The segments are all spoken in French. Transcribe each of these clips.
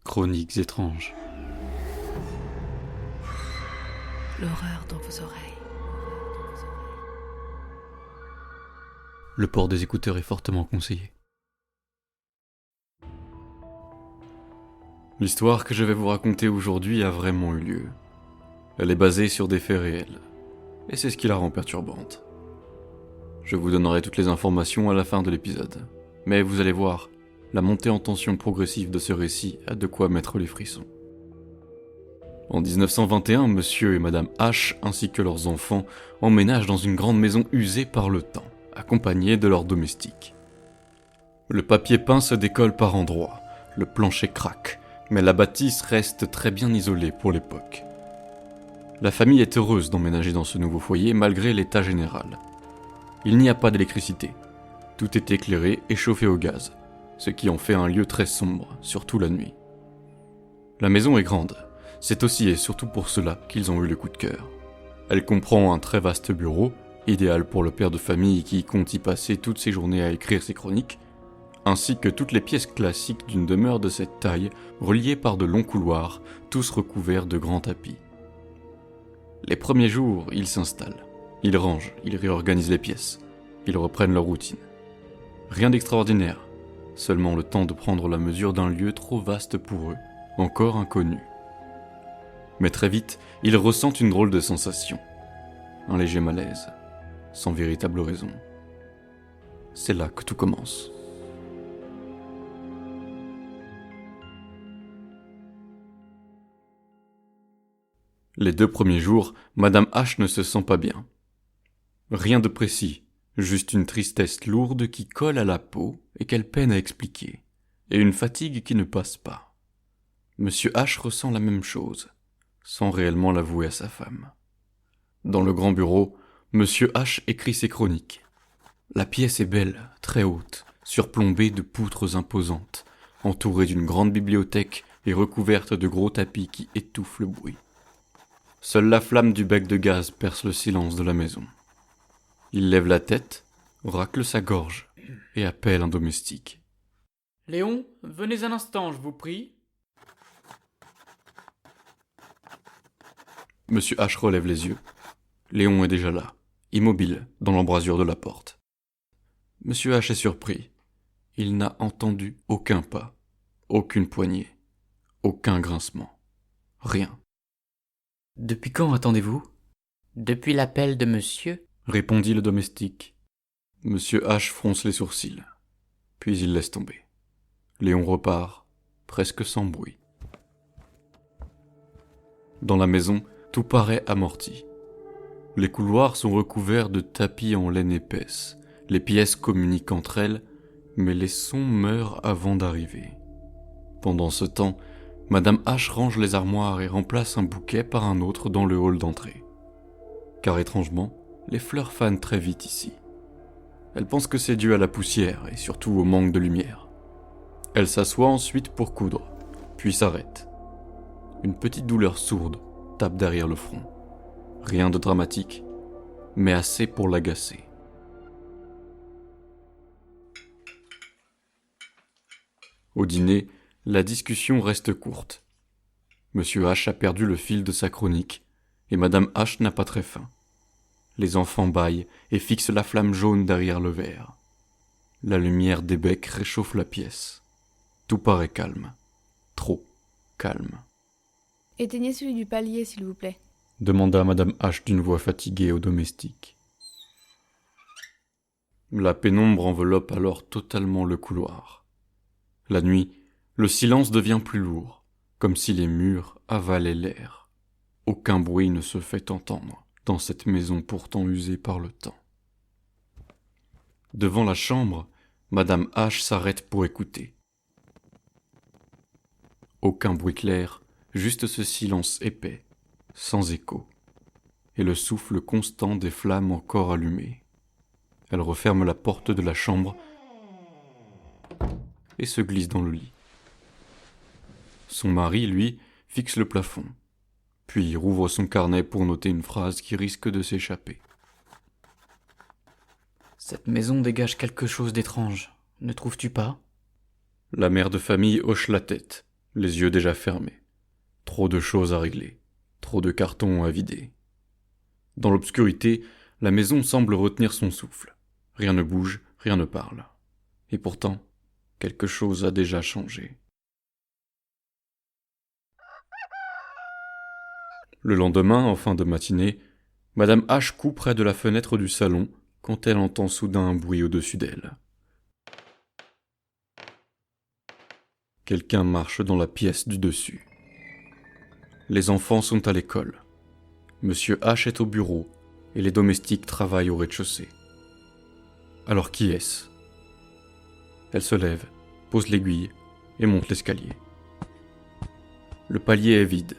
Chroniques étranges. L'horreur dans vos oreilles. Le port des écouteurs est fortement conseillé. L'histoire que je vais vous raconter aujourd'hui a vraiment eu lieu. Elle est basée sur des faits réels. Et c'est ce qui la rend perturbante. Je vous donnerai toutes les informations à la fin de l'épisode. Mais vous allez voir, la montée en tension progressive de ce récit a de quoi mettre les frissons. En 1921, monsieur et madame H, ainsi que leurs enfants, emménagent dans une grande maison usée par le temps, accompagnés de leurs domestiques. Le papier peint se décolle par endroits, le plancher craque, mais la bâtisse reste très bien isolée pour l'époque. La famille est heureuse d'emménager dans ce nouveau foyer malgré l'état général. Il n'y a pas d'électricité. Tout est éclairé et chauffé au gaz, ce qui en fait un lieu très sombre, surtout la nuit. La maison est grande. C'est aussi et surtout pour cela qu'ils ont eu le coup de cœur. Elle comprend un très vaste bureau, idéal pour le père de famille qui compte y passer toutes ses journées à écrire ses chroniques, ainsi que toutes les pièces classiques d'une demeure de cette taille, reliées par de longs couloirs, tous recouverts de grands tapis. Les premiers jours, ils s'installent. Ils rangent, ils réorganisent les pièces. Ils reprennent leur routine. Rien d'extraordinaire, seulement le temps de prendre la mesure d'un lieu trop vaste pour eux, encore inconnu. Mais très vite, ils ressentent une drôle de sensation. Un léger malaise, sans véritable raison. C'est là que tout commence. Les 2 premiers jours, Madame H ne se sent pas bien. Rien de précis, juste une tristesse lourde qui colle à la peau et qu'elle peine à expliquer, et une fatigue qui ne passe pas. Monsieur H ressent la même chose, sans réellement l'avouer à sa femme. Dans le grand bureau, Monsieur H écrit ses chroniques. La pièce est belle, très haute, surplombée de poutres imposantes, entourée d'une grande bibliothèque et recouverte de gros tapis qui étouffent le bruit. Seule la flamme du bec de gaz perce le silence de la maison. Il lève la tête, racle sa gorge et appelle un domestique. « Léon, venez un instant, je vous prie. » Monsieur H relève les yeux. Léon est déjà là, immobile, dans l'embrasure de la porte. Monsieur H est surpris. Il n'a entendu aucun pas, aucune poignée, aucun grincement. Rien. « Depuis quand attendez-vous ?»« Depuis l'appel de monsieur. » Répondit le domestique. Monsieur H fronce les sourcils, puis il laisse tomber. Léon repart, presque sans bruit. Dans la maison, tout paraît amorti. Les couloirs sont recouverts de tapis en laine épaisse. Les pièces communiquent entre elles, mais les sons meurent avant d'arriver. Pendant ce temps, Madame H range les armoires et remplace un bouquet par un autre dans le hall d'entrée. Car étrangement, les fleurs fanent très vite ici. Elle pense que c'est dû à la poussière et surtout au manque de lumière. Elle s'assoit ensuite pour coudre, puis s'arrête. Une petite douleur sourde tape derrière le front. Rien de dramatique, mais assez pour l'agacer. Au dîner, la discussion reste courte. Monsieur H a perdu le fil de sa chronique, et Madame H n'a pas très faim. Les enfants bâillent et fixent la flamme jaune derrière le verre. La lumière des becs réchauffe la pièce. Tout paraît calme. Trop calme. « Éteignez celui du palier, s'il vous plaît. » demanda Madame H d'une voix fatiguée au domestique. La pénombre enveloppe alors totalement le couloir. La nuit, le silence devient plus lourd, comme si les murs avalaient l'air. Aucun bruit ne se fait entendre dans cette maison pourtant usée par le temps. Devant la chambre, Madame H s'arrête pour écouter. Aucun bruit clair, juste ce silence épais, sans écho, et le souffle constant des flammes encore allumées. Elle referme la porte de la chambre et se glisse dans le lit. Son mari, lui, fixe le plafond, puis rouvre son carnet pour noter une phrase qui risque de s'échapper. « Cette maison dégage quelque chose d'étrange, ne trouves-tu pas ?» La mère de famille hoche la tête, les yeux déjà fermés. Trop de choses à régler, trop de cartons à vider. Dans l'obscurité, la maison semble retenir son souffle. Rien ne bouge, rien ne parle. Et pourtant, quelque chose a déjà changé. Le lendemain, en fin de matinée, Madame H court près de la fenêtre du salon quand elle entend soudain un bruit au-dessus d'elle. Quelqu'un marche dans la pièce du dessus. Les enfants sont à l'école. Monsieur H est au bureau et les domestiques travaillent au rez-de-chaussée. Alors qui est-ce ? Elle se lève, pose l'aiguille et monte l'escalier. Le palier est vide.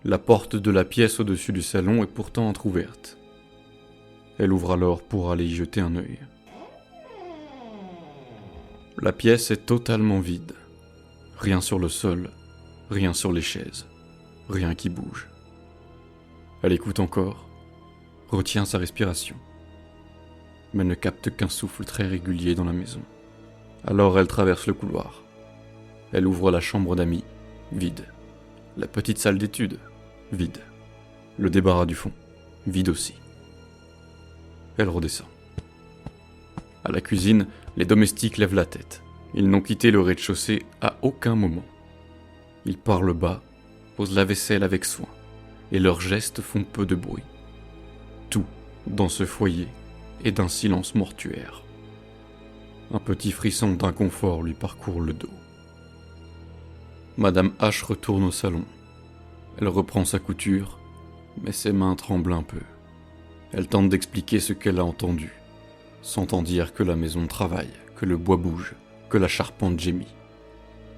La porte de la pièce au-dessus du salon est pourtant entr'ouverte. Elle ouvre alors pour aller y jeter un œil. La pièce est totalement vide. Rien sur le sol, rien sur les chaises, rien qui bouge. Elle écoute encore, retient sa respiration, mais ne capte qu'un souffle très régulier dans la maison. Alors elle traverse le couloir. Elle ouvre la chambre d'amis, vide. La petite salle d'études, vide. Le débarras du fond, vide aussi. Elle redescend. À la cuisine, les domestiques lèvent la tête. Ils n'ont quitté le rez-de-chaussée à aucun moment. Ils parlent bas, posent la vaisselle avec soin, et leurs gestes font peu de bruit. Tout, dans ce foyer, est d'un silence mortuaire. Un petit frisson d'inconfort lui parcourt le dos. Madame H retourne au salon. Elle reprend sa couture, mais ses mains tremblent un peu. Elle tente d'expliquer ce qu'elle a entendu, s'entend dire que la maison travaille, que le bois bouge, que la charpente gémit.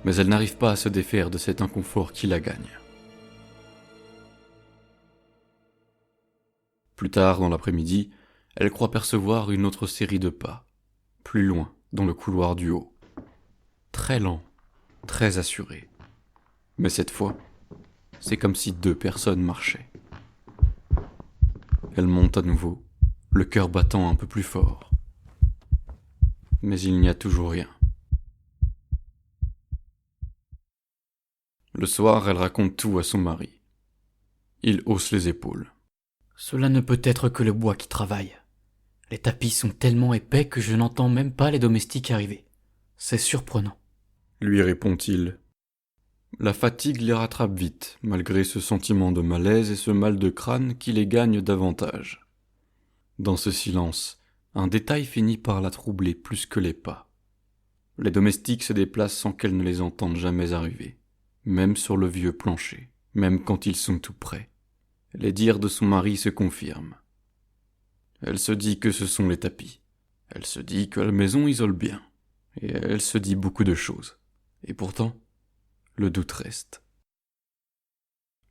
Mais elle n'arrive pas à se défaire de cet inconfort qui la gagne. Plus tard dans l'après-midi, elle croit percevoir une autre série de pas, plus loin, dans le couloir du haut. Très lent, très assuré. Mais cette fois, c'est comme si 2 personnes marchaient. Elle monte à nouveau, le cœur battant un peu plus fort. Mais il n'y a toujours rien. Le soir, elle raconte tout à son mari. Il hausse les épaules. Cela ne peut être que le bois qui travaille. Les tapis sont tellement épais que je n'entends même pas les domestiques arriver. C'est surprenant. Lui répond-il. La fatigue les rattrape vite, malgré ce sentiment de malaise et ce mal de crâne qui les gagne davantage. Dans ce silence, un détail finit par la troubler plus que les pas. Les domestiques se déplacent sans qu'elle ne les entende jamais arriver, même sur le vieux plancher, même quand ils sont tout près. Les dires de son mari se confirment. Elle se dit que ce sont les tapis. Elle se dit que la maison isole bien. Et elle se dit beaucoup de choses. Et pourtant, le doute reste.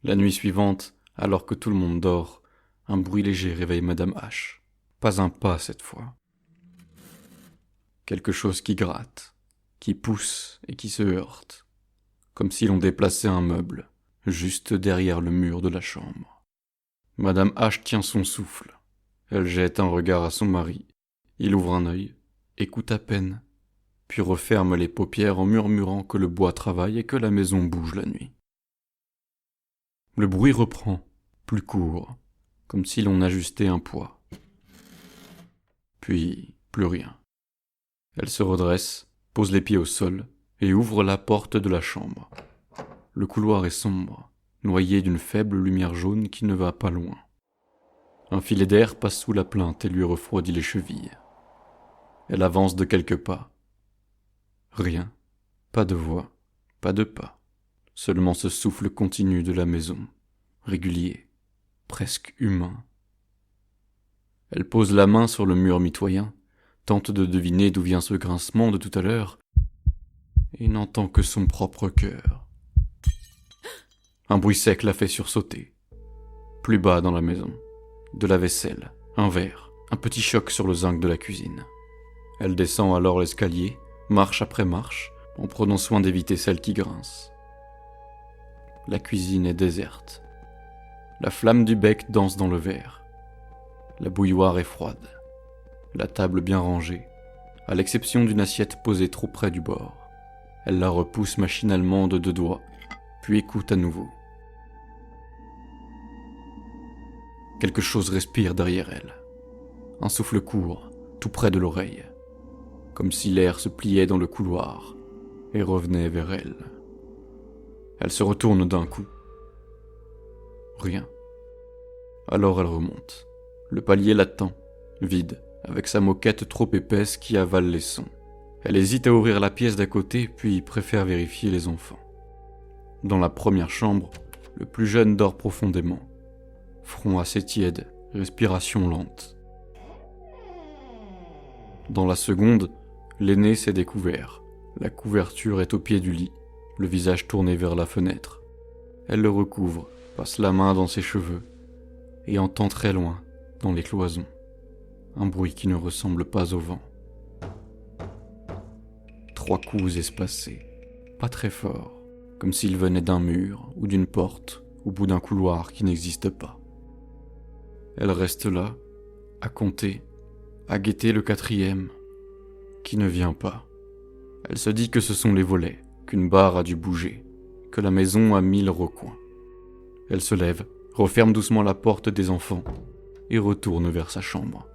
La nuit suivante, alors que tout le monde dort, un bruit léger réveille Madame H. Pas un pas cette fois. Quelque chose qui gratte, qui pousse et qui se heurte, comme si l'on déplaçait un meuble, juste derrière le mur de la chambre. Madame H tient son souffle. Elle jette un regard à son mari. Il ouvre un œil, écoute à peine, puis referme les paupières en murmurant que le bois travaille et que la maison bouge la nuit. Le bruit reprend, plus court, comme si l'on ajustait un poids. Puis, plus rien. Elle se redresse, pose les pieds au sol et ouvre la porte de la chambre. Le couloir est sombre, noyé d'une faible lumière jaune qui ne va pas loin. Un filet d'air passe sous la plinthe et lui refroidit les chevilles. Elle avance de quelques pas. Rien, pas de voix, pas de pas. Seulement ce souffle continu de la maison, régulier, presque humain. Elle pose la main sur le mur mitoyen, tente de deviner d'où vient ce grincement de tout à l'heure, et n'entend que son propre cœur. Un bruit sec la fait sursauter. Plus bas dans la maison, de la vaisselle, un verre, un petit choc sur le zinc de la cuisine. Elle descend alors l'escalier, marche après marche, en prenant soin d'éviter celle qui grince. La cuisine est déserte. La flamme du bec danse dans le verre. La bouilloire est froide. La table bien rangée, à l'exception d'une assiette posée trop près du bord. Elle la repousse machinalement de 2 doigts, puis écoute à nouveau. Quelque chose respire derrière elle. Un souffle court, tout près de l'oreille, comme si l'air se pliait dans le couloir et revenait vers elle. Elle se retourne d'un coup. Rien. Alors elle remonte. Le palier l'attend, vide, avec sa moquette trop épaisse qui avale les sons. Elle hésite à ouvrir la pièce d'à côté, puis préfère vérifier les enfants. Dans la première chambre, le plus jeune dort profondément. Front assez tiède, respiration lente. Dans la seconde, l'aîné s'est découvert. La couverture est au pied du lit, le visage tourné vers la fenêtre. Elle le recouvre, passe la main dans ses cheveux, et entend très loin, dans les cloisons, un bruit qui ne ressemble pas au vent. 3 coups espacés, pas très forts, comme s'ils venaient d'un mur ou d'une porte au bout d'un couloir qui n'existe pas. Elle reste là, à compter, à guetter le 4e, qui ne vient pas. Elle se dit que ce sont les volets, qu'une barre a dû bouger, que la maison a 1000 recoins. Elle se lève, referme doucement la porte des enfants et retourne vers sa chambre.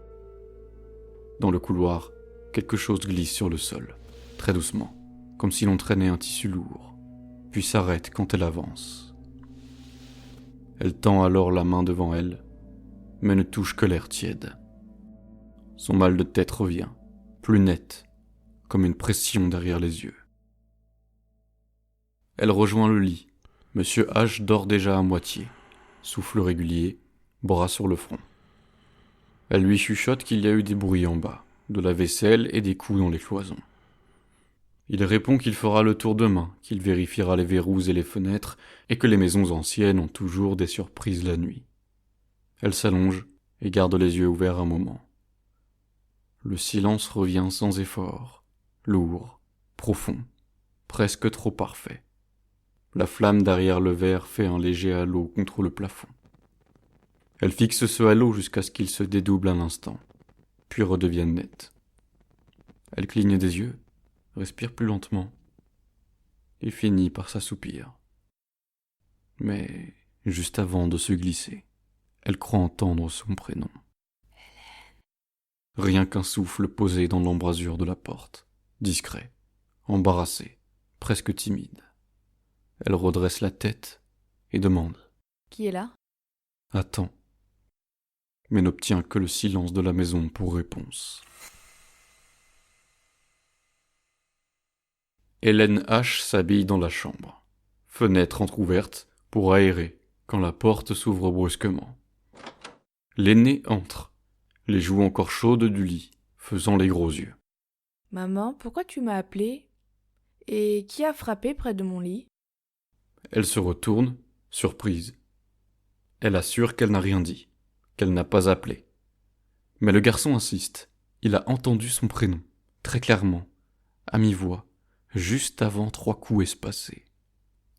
Dans le couloir, quelque chose glisse sur le sol, très doucement, comme si l'on traînait un tissu lourd, puis s'arrête quand elle avance. Elle tend alors la main devant elle, mais ne touche que l'air tiède. Son mal de tête revient, plus net, comme une pression derrière les yeux. Elle rejoint le lit. Monsieur H dort déjà à moitié, souffle régulier, bras sur le front. Elle lui chuchote qu'il y a eu des bruits en bas, de la vaisselle et des coups dans les cloisons. Il répond qu'il fera le tour demain, qu'il vérifiera les verrous et les fenêtres, et que les maisons anciennes ont toujours des surprises la nuit. Elle s'allonge et garde les yeux ouverts un moment. Le silence revient sans effort, lourd, profond, presque trop parfait. La flamme derrière le verre fait un léger halo contre le plafond. Elle fixe ce halo jusqu'à ce qu'il se dédouble un instant, puis redevienne net. Elle cligne des yeux, respire plus lentement, et finit par s'assoupir. Mais, juste avant de se glisser, elle croit entendre son prénom. Rien qu'un souffle posé dans l'embrasure de la porte, discret, embarrassé, presque timide. Elle redresse la tête et demande. Qui est là? Attend, mais n'obtient que le silence de la maison pour réponse. Hélène H s'habille dans la chambre, fenêtre entr'ouverte pour aérer quand la porte s'ouvre brusquement. L'aîné entre, les joues encore chaudes du lit, faisant les gros yeux. Maman, pourquoi tu m'as appelée? Et qui a frappé près de mon lit? Elle se retourne, surprise. Elle assure qu'elle n'a rien dit, qu'elle n'a pas appelé. Mais le garçon insiste. Il a entendu son prénom, très clairement, à mi-voix, juste avant 3 coups espacés.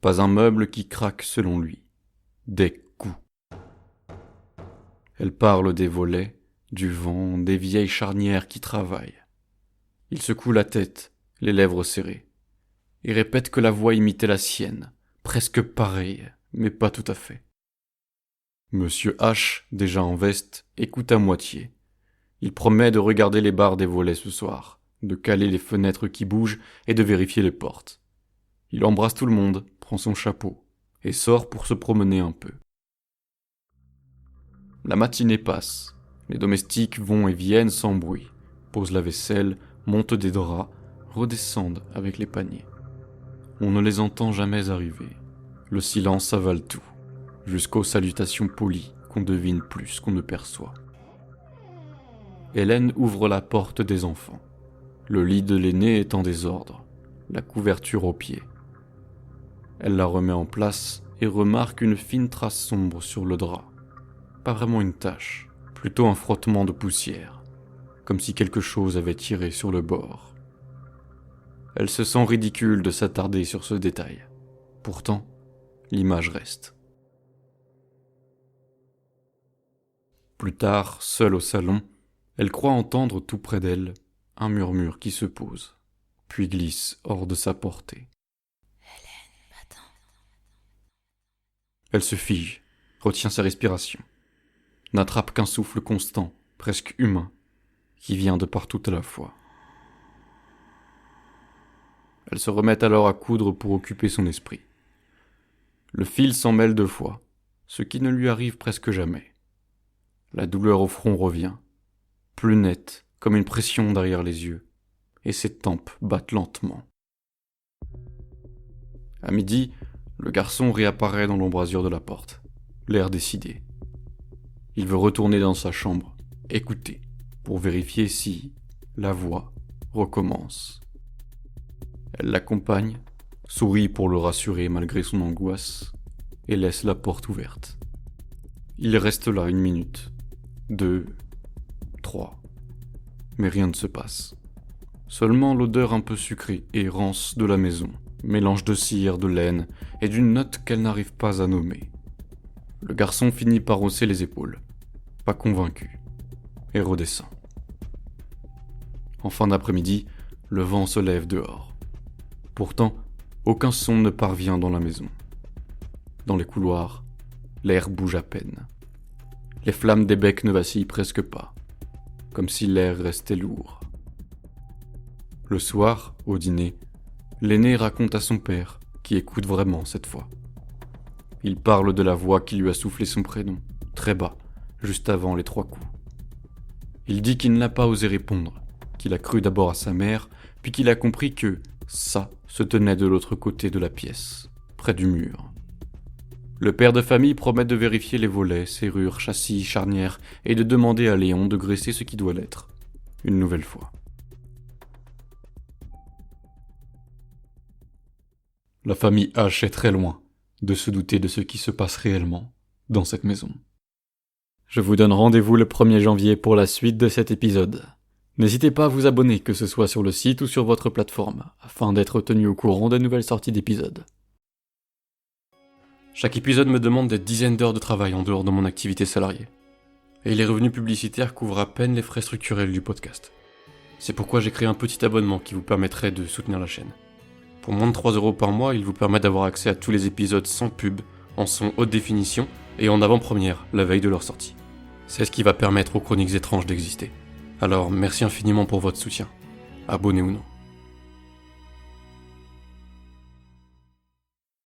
Pas un meuble qui craque selon lui. Des coups. Elle parle des volets, du vent, des vieilles charnières qui travaillent. Il secoue la tête, les lèvres serrées, et répète que la voix imitait la sienne, presque pareille, mais pas tout à fait. Monsieur H, déjà en veste, écoute à moitié. Il promet de regarder les barres des volets ce soir, de caler les fenêtres qui bougent et de vérifier les portes. Il embrasse tout le monde, prend son chapeau, et sort pour se promener un peu. La matinée passe. Les domestiques vont et viennent sans bruit, posent la vaisselle, montent des draps, redescendent avec les paniers. On ne les entend jamais arriver. Le silence avale tout, jusqu'aux salutations polies qu'on devine plus qu'on ne perçoit. Hélène ouvre la porte des enfants. Le lit de l'aîné est en désordre, la couverture au pied. Elle la remet en place et remarque une fine trace sombre sur le drap. Pas vraiment une tache, plutôt un frottement de poussière, comme si quelque chose avait tiré sur le bord. Elle se sent ridicule de s'attarder sur ce détail. Pourtant, l'image reste. Plus tard, seule au salon, elle croit entendre tout près d'elle un murmure qui se pose, puis glisse hors de sa portée. Elle se fige, retient sa respiration, n'attrape qu'un souffle constant, presque humain, qui vient de partout à la fois. Elle se remet alors à coudre pour occuper son esprit. Le fil s'en mêle 2 fois, ce qui ne lui arrive presque jamais. La douleur au front revient, plus nette, comme une pression derrière les yeux, et ses tempes battent lentement. À midi, le garçon réapparaît dans l'embrasure de la porte, l'air décidé. Il veut retourner dans sa chambre, écouter, pour vérifier si la voix recommence. Elle l'accompagne, sourit pour le rassurer malgré son angoisse, et laisse la porte ouverte. Il reste là 1 minute, 2, 3, mais rien ne se passe. Seulement l'odeur un peu sucrée et rance de la maison, mélange de cire, de laine et d'une note qu'elle n'arrive pas à nommer. Le garçon finit par hausser les épaules, pas convaincu, et redescend. En fin d'après-midi, le vent se lève dehors. Pourtant, aucun son ne parvient dans la maison. Dans les couloirs, l'air bouge à peine. Les flammes des becs ne vacillent presque pas, comme si l'air restait lourd. Le soir, au dîner, l'aîné raconte à son père, qui écoute vraiment cette fois. Il parle de la voix qui lui a soufflé son prénom, très bas, juste avant les 3 coups. Il dit qu'il n'a pas osé répondre, qu'il a cru d'abord à sa mère, puis qu'il a compris que ça se tenait de l'autre côté de la pièce, près du mur. Le père de famille promet de vérifier les volets, serrures, châssis, charnières, et de demander à Léon de graisser ce qui doit l'être, une nouvelle fois. La famille H est très loin de se douter de ce qui se passe réellement dans cette maison. Je vous donne rendez-vous le 1er janvier pour la suite de cet épisode. N'hésitez pas à vous abonner, que ce soit sur le site ou sur votre plateforme, afin d'être tenu au courant de nouvelles sorties d'épisodes. Chaque épisode me demande des dizaines d'heures de travail en dehors de mon activité salariée. Et les revenus publicitaires couvrent à peine les frais structurels du podcast. C'est pourquoi j'ai créé un petit abonnement qui vous permettrait de soutenir la chaîne. Pour moins de 3 € par mois, il vous permet d'avoir accès à tous les épisodes sans pub, en son haute définition et en avant-première, la veille de leur sortie. C'est ce qui va permettre aux Chroniques étranges d'exister. Alors merci infiniment pour votre soutien, abonnez ou non.